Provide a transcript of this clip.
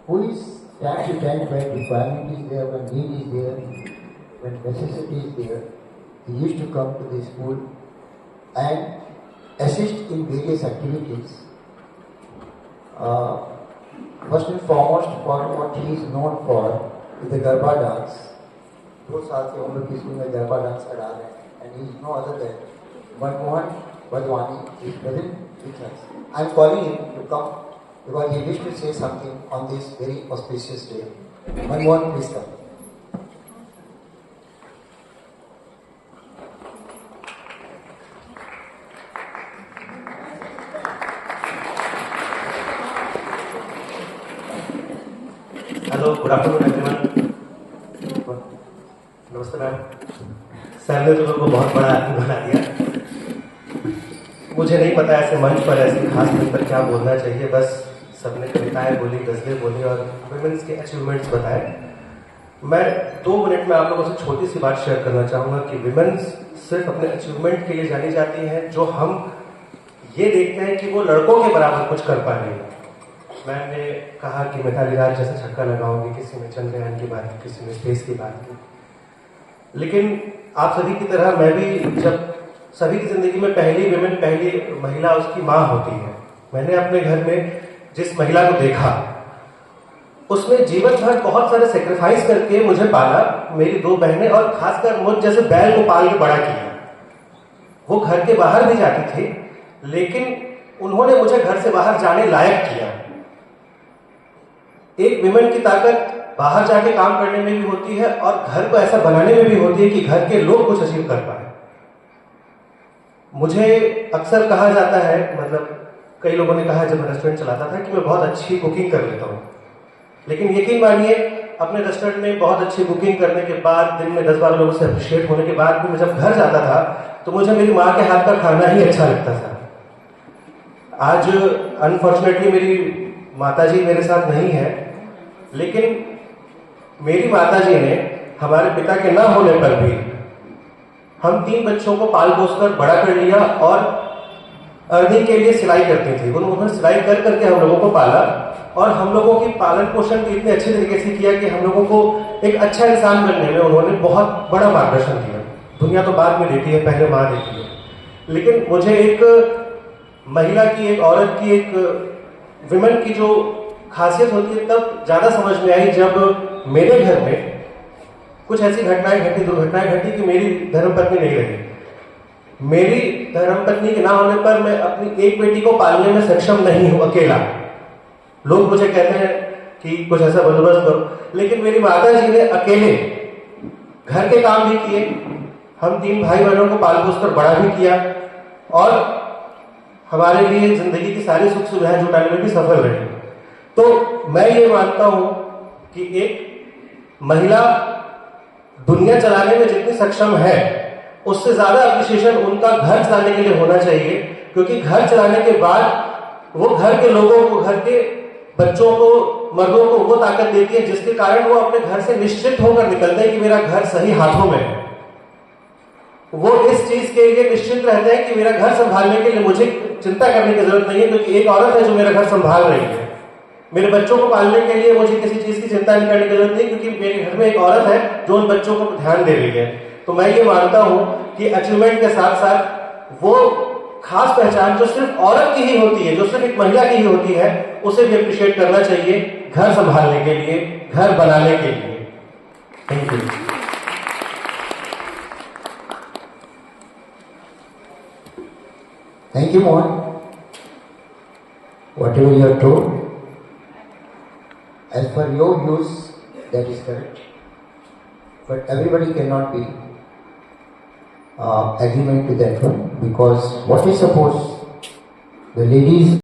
who is time to time when requirement is there, when need is there, when necessity is there, he used to come to the school and assist in various activities. First and foremost, for what he is known for is the Garba dance. 2 साल से हम लोग की school में garba dance करा रहे हैं, and he is no other than Manmohan Vadwani is present with us. I am calling him to come because he wished to say something on this very auspicious day. Manmohan, please come. Hello, good afternoon everyone. नमस्ते ma'am. Sir ने तो लोगों को बहुत बड़ा आदमी बना दिया। मुझे नहीं पता ऐसे मंच पर ऐसे खास दिन पर क्या बोलना चाहिए, बस सबने कविताएं बोली, गजलें बोली और वुमेन्स के अचीवमेंट्स बताए। मैं 2 मिनट में आप लोगों से छोटी सी बात शेयर करना चाहूँगा कि वुमेन्स सिर्फ अपने अचीवमेंट के लिए जानी जाती हैं, जो हम ये देखते हैं कि वो लड़कों के बराबर कुछ कर पा रही है। मैंने कहा कि मिताली राज जैसे छक्का लगाओगे, किसी ने चंद्रयान की बात की, किसी ने स्पेस की बात की, लेकिन आप सभी की तरह मैं भी, जब सभी की जिंदगी में पहली महिला उसकी माँ होती है। मैंने अपने घर में जिस महिला को देखा, उसने जीवन भर बहुत सारे सेक्रीफाइस करके मुझे पाला, मेरी 2 बहनें और खासकर मुझ जैसे बैल को पाल के बड़ा किया। वो घर के बाहर भी जाती थी, लेकिन उन्होंने मुझे घर से बाहर जाने लायक किया। एक विमेन की ताकत बाहर जाके काम करने में भी होती है और घर को ऐसा बनाने में भी होती है कि घर के लोग कुछ अचीव कर पाए। मुझे अक्सर कहा जाता है, मतलब कई लोगों ने कहा जब मैं रेस्टोरेंट चलाता था, कि मैं बहुत अच्छी कुकिंग कर लेता हूँ। लेकिन यकीन मानिए, अपने रेस्टोरेंट में बहुत अच्छी कुकिंग करने के बाद, दिन में 10-12 लोगों से अप्रिशिएट होने के बाद भी मैं जब घर जाता था तो मुझे मेरी माँ के हाथ का खाना ही अच्छा लगता था। आज अनफॉर्चुनेटली मेरी माताजी मेरे साथ नहीं है, लेकिन मेरी माताजी ने हमारे पिता के ना होने पर भी हम 3 बच्चों को पाल पोस कर बड़ा कर लिया और अर्निंग के लिए सिलाई करती थी। उन्होंने सिलाई कर करके हम लोगों को पाला और हम लोगों की पालन पोषण भी इतने अच्छे तरीके से किया कि हम लोगों को एक अच्छा इंसान बनने में उन्होंने बहुत बड़ा मार्गदर्शन दिया। दुनिया तो बाद में देती है, पहले माँ देती है। लेकिन मुझे एक महिला की, एक औरत की, एक विमेन की जो खासियत होती है तब ज्यादा समझ में आई जब मेरे घर में कुछ ऐसी दुर्घटनाएं घटी कि मेरी धर्मपत्नी नहीं रही। मेरी धर्मपत्नी के ना होने पर मैं अपनी एक बेटी को पालने में सक्षम नहीं हूं अकेला। लोग मुझे कहते हैं कि कुछ ऐसा बंदोबस्त करो, लेकिन मेरी माता जी ने अकेले घर के काम भी किए, हम 3 भाई बहनों को पाल पोस कर बड़ा भी किया और हमारे लिए जिंदगी की सारी सुख सुविधाएं जुटाने में भी सफल रही। तो मैं ये मानता हूं कि एक महिला दुनिया चलाने में जितनी सक्षम है, उससे ज्यादा अप्रिशिएशन उनका घर चलाने के लिए होना चाहिए, क्योंकि घर चलाने के बाद वो घर के लोगों को, घर के बच्चों को, मर्दों को वो ताकत देती है जिसके कारण वो अपने घर से निश्चित होकर निकलते हैं कि मेरा घर सही हाथों में है। वो इस चीज के लिए निश्चित रहते हैं कि मेरा घर संभालने के लिए मुझे चिंता करने की जरूरत नहीं है, क्योंकि एक औरत है जो मेरा घर संभाल रही है। मेरे बच्चों को पालने के लिए मुझे किसी चीज की चिंता नहीं करने की जरूरत नहीं, क्योंकि मेरे घर में एक औरत है जो उन बच्चों को ध्यान दे रही है। तो मैं ये मानता हूं कि अचीवमेंट के साथ साथ वो खास पहचान जो सिर्फ औरत की ही होती है, जो सिर्फ एक महिला की ही होती है, उसे भी अप्रिशिएट करना चाहिए घर संभालने के लिए, घर बनाने के लिए। Thank you. Thank you, Mohan. Whatever you have told, as per your views, that is correct. But everybody cannot be agreement to that one, because what is suppose the ladies